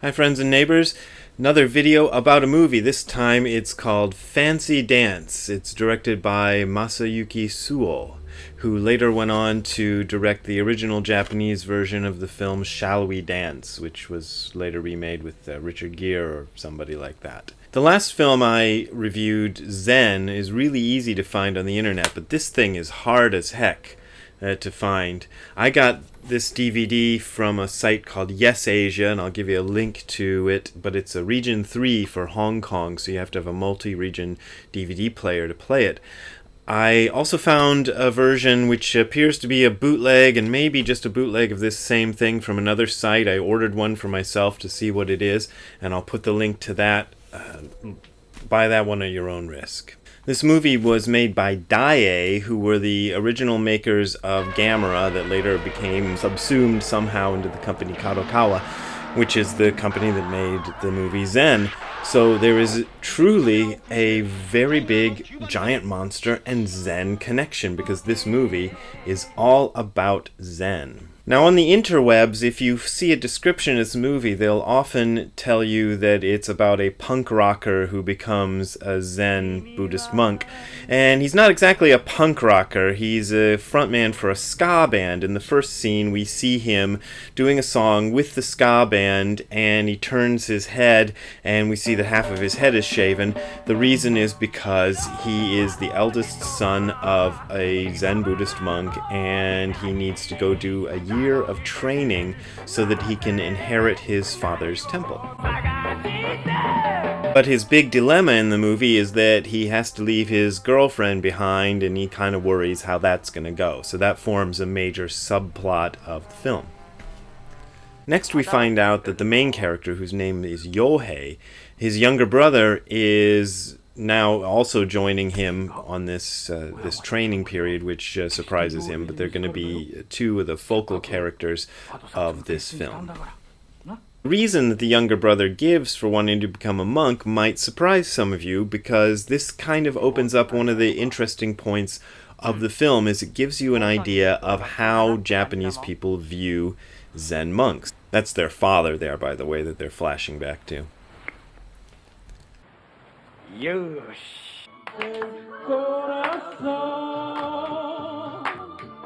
Hi friends and neighbors, another video about a movie. This time it's called Fancy Dance. It's directed by Masayuki Suo, who later went on to direct the original Japanese version of the film Shall We Dance, which was later remade with Richard Gere or somebody like that. The last film I reviewed, Zen, is really easy to find on the internet, but this thing is hard as heck to find. I got this DVD from a site called Yes Asia, and I'll give you a link to it, but it's a region 3 for Hong Kong, so you have to have a multi-region DVD player to play it. I also found a version which appears to be a bootleg, and maybe just a bootleg of this same thing from another site. I ordered one for myself to see what it is, and I'll put the link to that. Buy that one at your own risk. This movie was made by Daiei, who were the original makers of Gamera that later became subsumed somehow into the company Kadokawa, which is the company that made the movie Zen. So there is truly a very big giant monster and Zen connection, because this movie is all about Zen. Now on the interwebs, if you see a description of this movie, they'll often tell you that it's about a punk rocker who becomes a Zen Buddhist monk. And he's not exactly a punk rocker, he's a frontman for a ska band. In the first scene, we see him doing a song with the ska band, and he turns his head, and we see that half of his head is shaven. The reason is because he is the eldest son of a Zen Buddhist monk, and he needs to go do a year of training so that he can inherit his father's temple. But his big dilemma in the movie is that he has to leave his girlfriend behind, and he kind of worries how that's going to go. So that forms a major subplot of the film. Next we find out that the main character, whose name is Yohei, his younger brother is now also joining him on this training period, which surprises him, but they're going to be two of the focal characters of this film. The reason that the younger brother gives for wanting to become a monk might surprise some of you, because this kind of opens up one of the interesting points of the film, is it gives you an idea of how Japanese people view Zen monks. That's their father there, by the way, that they're flashing back to.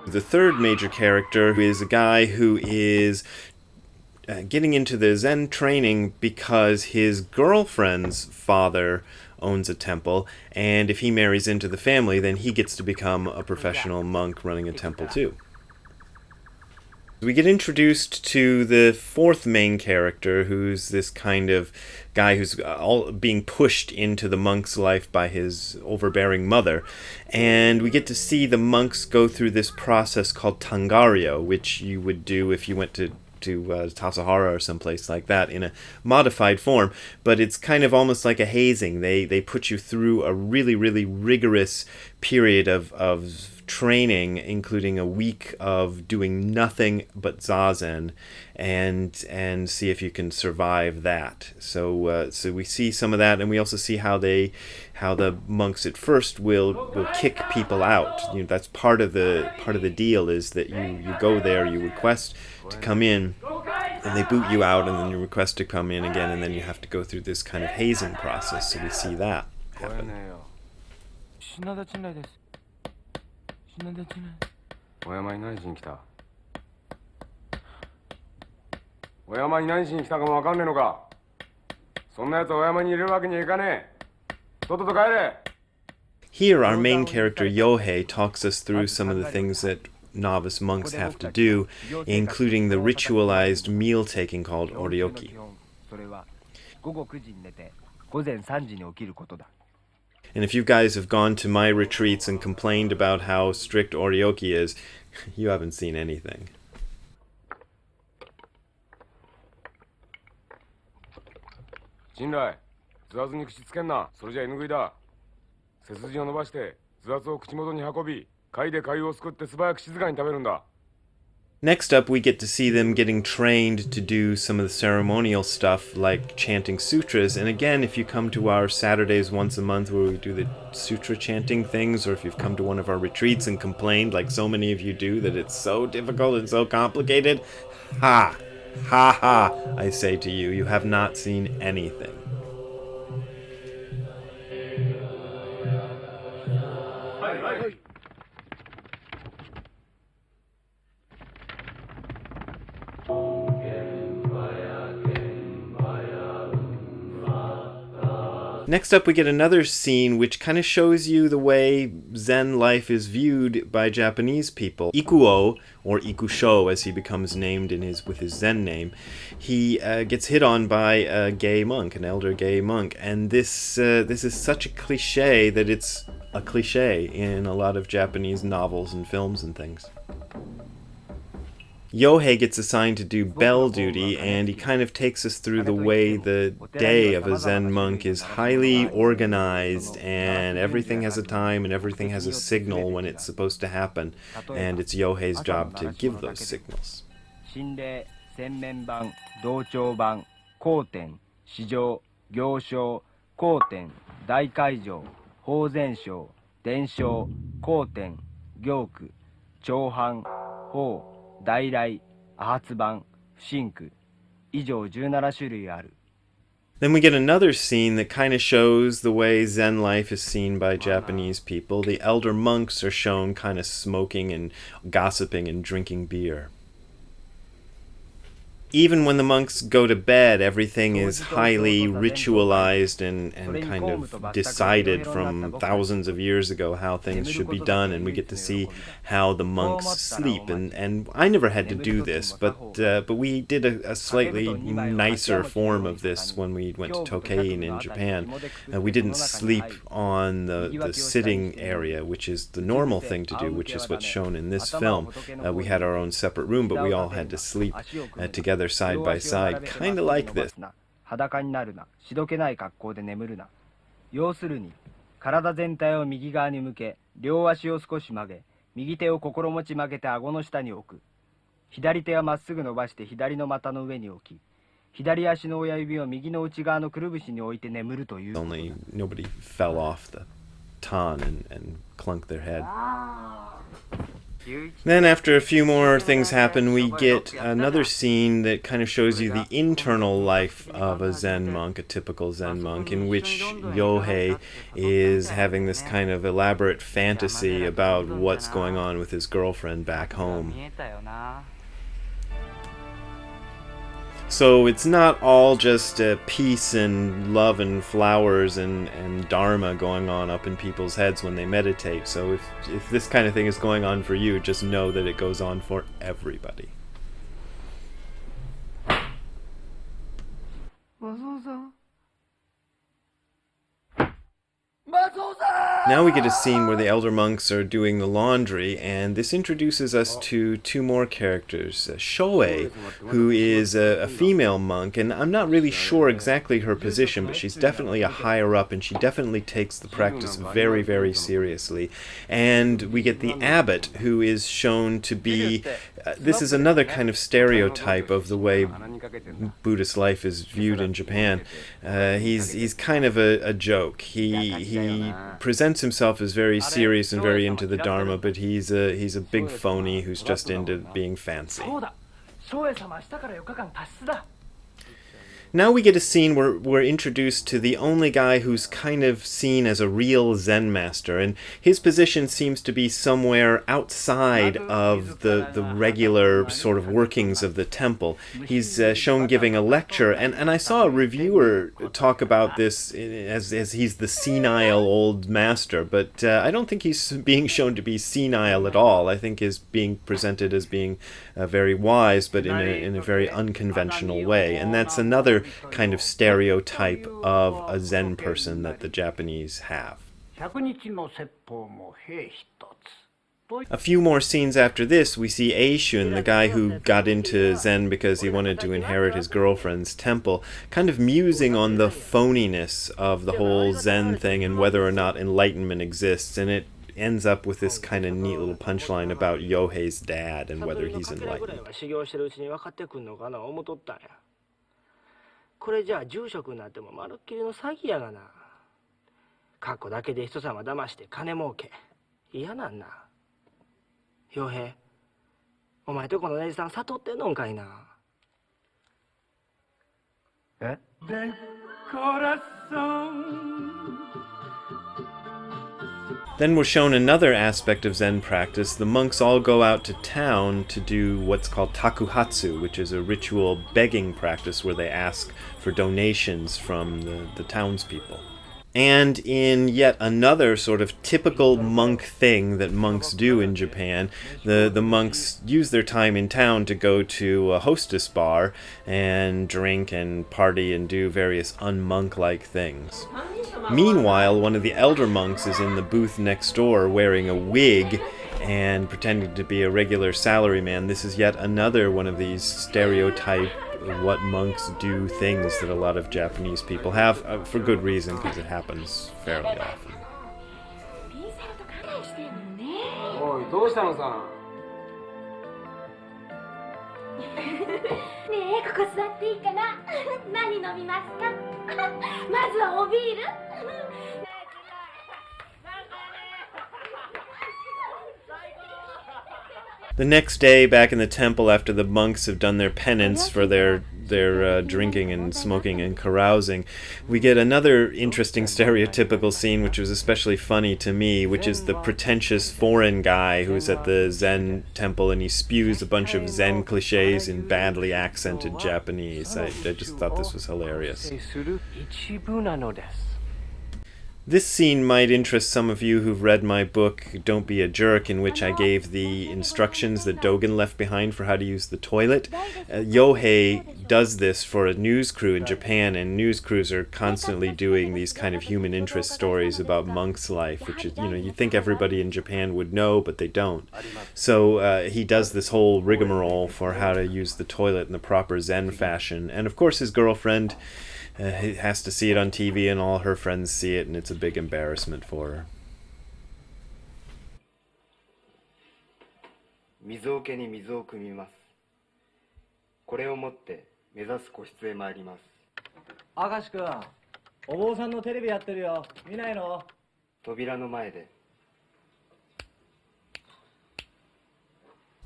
The third major character is a guy who is getting into the Zen training because his girlfriend's father owns a temple, and if he marries into the family, then he gets to become a professional monk running a temple too. We get introduced to the fourth main character, who's this kind of guy who's being pushed into the monk's life by his overbearing mother. And we get to see the monks go through this process called Tangaryo, which you would do if you went to Tassajara or someplace like that in a modified form, but it's kind of almost like a hazing. They put you through a really, really rigorous period of training, including a week of doing nothing but zazen, and see if you can survive that. So we see some of that, and we also see how the monks at first will kick people out. You know, that's part of the deal, is that you go there, you request to come in, and they boot you out, and then you request to come in again, and then you have to go through this kind of hazing process. So we see that happen. お山に何しに来たお山に何しに来たかもわかんねえのかそんなやつお山に入れるわけにはいかねえとっとと帰れ Here, our main character Yohei talks us through some of the things that novice monks have to do, including the ritualized meal taking called oryoki. And if you guys have gone to my retreats and complained about how strict oryoki is, you haven't seen anything. 信来、頭圧に口つけんな。それじゃ犬食いだ。背筋を伸ばして頭圧を口元に運び、貝で貝をすくって素早く静かに食べるんだ。 Next up, we get to see them getting trained to do some of the ceremonial stuff, like chanting sutras. And again, if you come to our Saturdays once a month where we do the sutra chanting things, or if you've come to one of our retreats and complained, like so many of you do, that it's so difficult and so complicated, ha! Ha ha, I say to you, you have not seen anything. Next up, we get another scene which kind of shows you the way Zen life is viewed by Japanese people. Ikuo, or Ikusho as he becomes named with his Zen name, he gets hit on by a gay monk, an elder gay monk, and this is such a cliche that it's a cliche in a lot of Japanese novels and films and things. Yohei gets assigned to do bell duty, and he kind of takes us through the way the day of a Zen monk is highly organized, and everything has a time and everything has a signal when it's supposed to happen, and it's Yohei's job to give those signals. Then we get another scene that kind of shows the way Zen life is seen by Japanese people. The elder monks are shown kind of smoking and gossiping and drinking beer. Even when the monks go to bed, everything is highly ritualized and kind of decided from thousands of years ago how things should be done, and we get to see how the monks sleep. And I never had to do this, but we did a slightly nicer form of this when we went to Tokein in Japan. We didn't sleep on the sitting area, which is the normal thing to do, which is what's shown in this film. We had our own separate room, but we all had to sleep together side by side, kind of like this. 裸になるな、しどけない格好で眠るな。要するに、体全体を右側に向け、両足を少し曲げ、右手を心持ち曲げて顎の下に置く。左手はまっすぐ伸ばして左の股の上に置き、左足の親指を右の内側のくるぶしに置いて眠るという。Only nobody fell off the ton and clunked their head. Then after a few more things happen, we get another scene that kind of shows you the internal life of a Zen monk, a typical Zen monk, in which Yohei is having this kind of elaborate fantasy about what's going on with his girlfriend back home. So it's not all just peace and love and flowers and dharma going on up in people's heads when they meditate. So if this kind of thing is going on for you, just know that it goes on for everybody. Now we get a scene where the elder monks are doing the laundry, and this introduces us to two more characters. Shoei, who is a female monk, and I'm not really sure exactly her position, but she's definitely a higher up, and she definitely takes the practice very, very seriously. And we get the abbot, who is shown to be... this is another kind of stereotype of the way Buddhist life is viewed in Japan. He's kind of a joke. He presents himself as very serious and very into the Dharma, but he's a big phony who's just into being fancy. Now we get a scene where we're introduced to the only guy who's kind of seen as a real Zen master, and his position seems to be somewhere outside of the regular sort of workings of the temple. He's shown giving a lecture, and I saw a reviewer talk about this as he's the senile old master, but I don't think he's being shown to be senile at all. I think he's being presented as being very wise, but in a very unconventional way, and that's another kind of stereotype of a Zen person that the Japanese have. A few more scenes after this, we see Eishun, the guy who got into Zen because he wanted to inherit his girlfriend's temple, kind of musing on the phoniness of the whole Zen thing and whether or not enlightenment exists, and it ends up with this kind of neat little punchline about Yohei's dad and whether he's enlightened. これじゃあ住職になってもまるっきりの詐欺やがな。過去だけで人様騙して金儲け。嫌なんな。傭兵、お前とこの姉さん悟ってんのんかいな。え De corazón. Then we're shown another aspect of Zen practice. The monks all go out to town to do what's called takuhatsu, which is a ritual begging practice where they ask for donations from the townspeople. And in yet another sort of typical monk thing that monks do in Japan, the monks use their time in town to go to a hostess bar and drink and party and do various unmonk-like things. Meanwhile, one of the elder monks is in the booth next door wearing a wig and pretending to be a regular salaryman. This is yet another one of these stereotype what monks do things that a lot of Japanese people have, for good reason, because it happens fairly often. おい、どうしたのさ。ねえ、ここ座っていいかな。何飲みますか。まずはおビール。The next day, back in the temple, after the monks have done their penance for their drinking and smoking and carousing, we get another interesting stereotypical scene, which was especially funny to me, which is the pretentious foreign guy who's at the Zen temple and he spews a bunch of Zen cliches in badly accented Japanese. I just thought this was hilarious. This scene might interest some of you who've read my book, Don't Be a Jerk, in which I gave the instructions that Dogen left behind for how to use the toilet. Yohei does this for a news crew in Japan, and news crews are constantly doing these kind of human interest stories about monks' life, which is, you'd think everybody in Japan would know, but they don't. So he does this whole rigmarole for how to use the toilet in the proper Zen fashion, and of course his girlfriend has to see it on TV, and all her friends see it, and it's a big embarrassment for her. 水桶に水を汲みます。これを持って目指す個室へ参ります。明石君、お坊さんのテレビやってるよ。見ないの？扉の前で。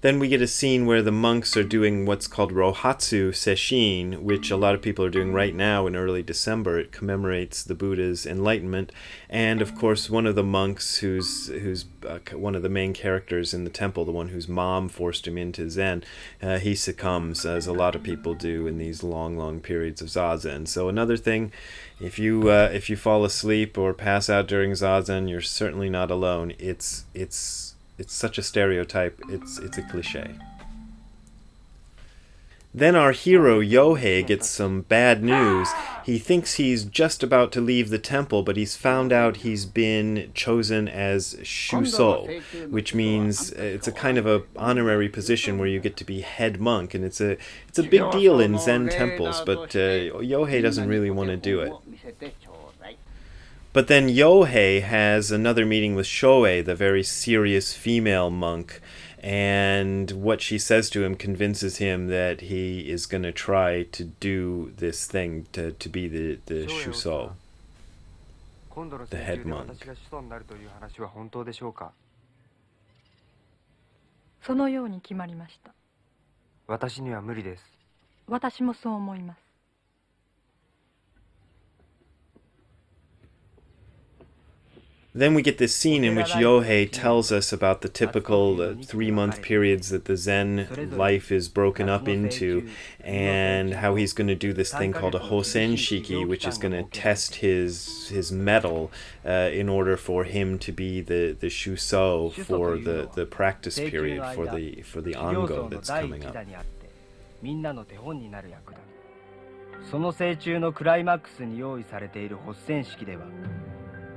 Then we get a scene where the monks are doing what's called Rohatsu Sesshin, which a lot of people are doing right now in early December. It commemorates the Buddha's enlightenment. And of course, one of the monks who's one of the main characters in the temple, the one whose mom forced him into Zen, he succumbs, as a lot of people do in these long periods of Zazen. So another thing, if you fall asleep or pass out during Zazen, you're certainly not alone. It's such a stereotype, it's a cliche. Then our hero, Yohei, gets some bad news. He thinks he's just about to leave the temple, but he's found out he's been chosen as Shuso, which means it's a kind of a honorary position where you get to be head monk, and it's a big deal in Zen temples, but Yohei doesn't really want to do it. But then Yohei has another meeting with Shoei, the very serious female monk, and what she says to him convinces him that he is going to try to do this thing, to be the Shuso, the head monk. そのように決まりました。私には無理です。私もそう思います。 Then we get this scene in which Yohei tells us about the typical 3-month periods that the Zen life is broken up into, and how he's going to do this thing called a Hosen Shiki, which is going to test his mettle in order for him to be the Shuso for the practice period, for the Ango that's coming up. みんなの手本になる役だ。その成中のクライマックスに用意されている発戦式では、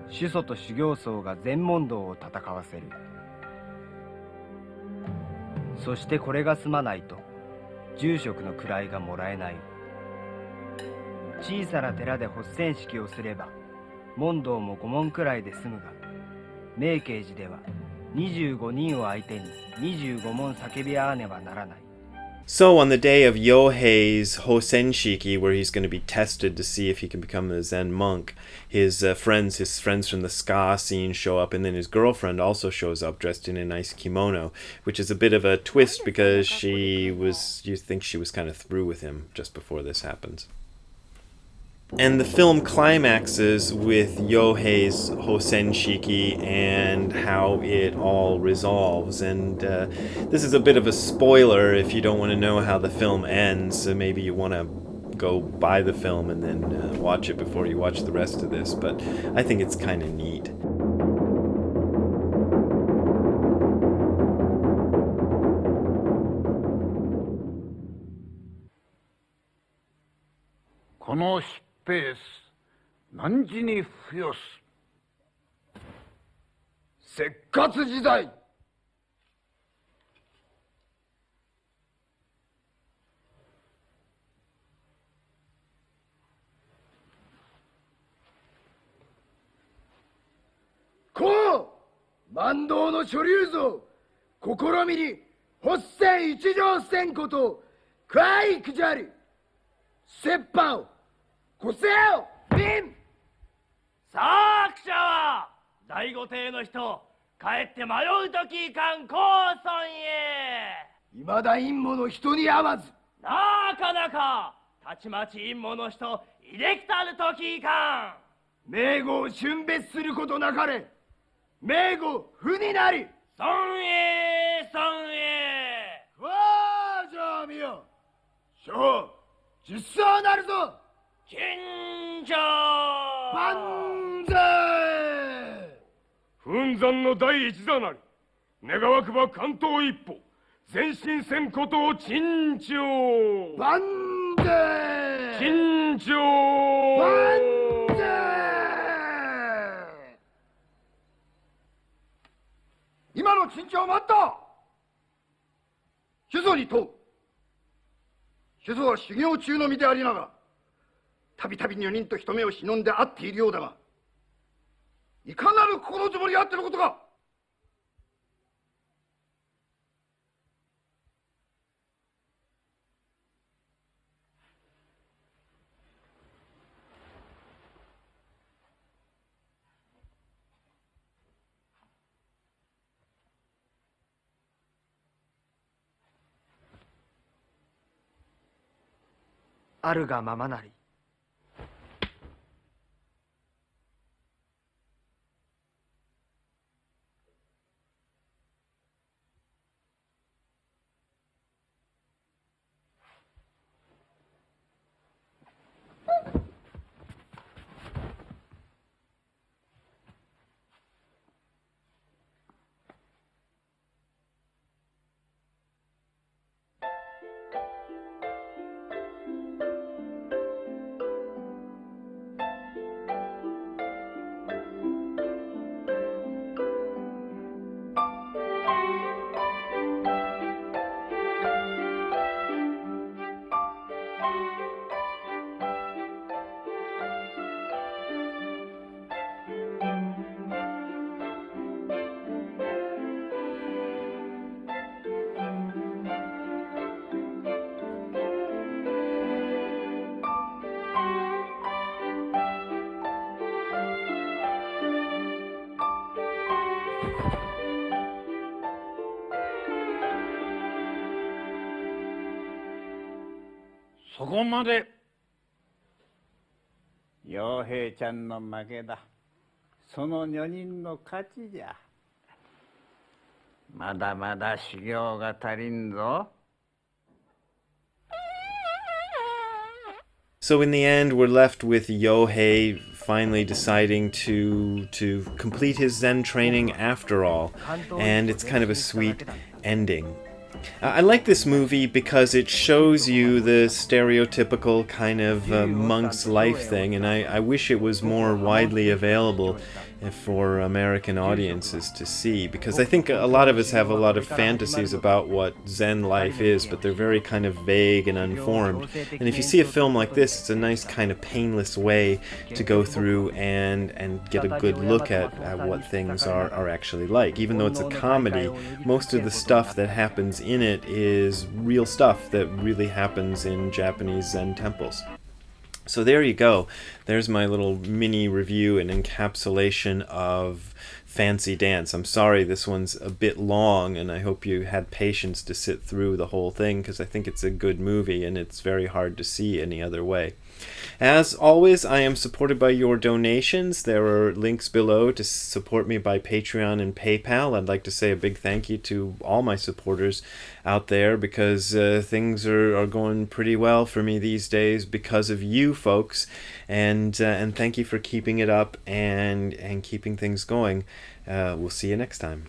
主祖と修行僧が全問答を戦わせる。そしてこれが済まないと住職の位がもらえない。小さな寺で発戦式をすれば問答も5問くらいで済むが、明慶寺では25人を相手に25問叫び合わねばならない。 So on the day of Yohei's Hosen Shiki, where he's going to be tested to see if he can become a Zen monk, his friends from the ska scene show up, and then his girlfriend also shows up dressed in a nice kimono, which is a bit of a twist because you think she was kind of through with him just before this happens. And the film climaxes with Yohei's Hosen Shiki and how it all resolves. And this is a bit of a spoiler if you don't want to know how the film ends, so maybe you want to go buy the film and then watch it before you watch the rest of this, but I think it's kind of neat. この疾病何時に付与す。せっかつ時代。こう万道の諸流蔵試みに発戦一条せんことかいくじゃり折半をこせよ民。さあ記者は第五帝の人帰って迷うときいかん高村へ。いまだ陰謀の人に会わずなかなかたちまち陰謀の人いできたるときいかん。名号を峻別することなかれ。名号不になり孫へ孫へ。わあじゃあみよ将実相なるぞ。金城万歳。奮山の第一座なり願わくば関東一歩前進せんことを陳情。万歳。陳情。万歳。今の陳情を待った。酒造に問う。酒造は修行中の身でありながらたびたび女人と人目を忍んで会っているようだが、いかなる心づもりがあってのことか。あるがままなり。そこまで。陽平ちゃんの負けだ。その女人の勝ちじゃ。まだまだ修行が足りんぞ。So in the end, we're left with Yohei finally deciding to complete his Zen training after all, and it's kind of a sweet ending. I like this movie because it shows you the stereotypical kind of monk's life thing, and I wish it was more widely available for American audiences to see, because I think a lot of us have a lot of fantasies about what Zen life is, but they're very kind of vague and unformed. And if you see a film like this, it's a nice kind of painless way to go through and get a good look at what things are actually like. Even though it's a comedy, most of the stuff that happens in it is real stuff that really happens in Japanese Zen temples. So there you go. There's my little mini review and encapsulation of Fancy Dance. I'm sorry this one's a bit long, and I hope you had patience to sit through the whole thing, because I think it's a good movie and it's very hard to see any other way. As always, I am supported by your donations. There are links below to support me by Patreon and PayPal. I'd like to say a big thank you to all my supporters out there, because things are going pretty well for me these days because of you folks. And thank you for keeping it up and keeping things going. We'll see you next time.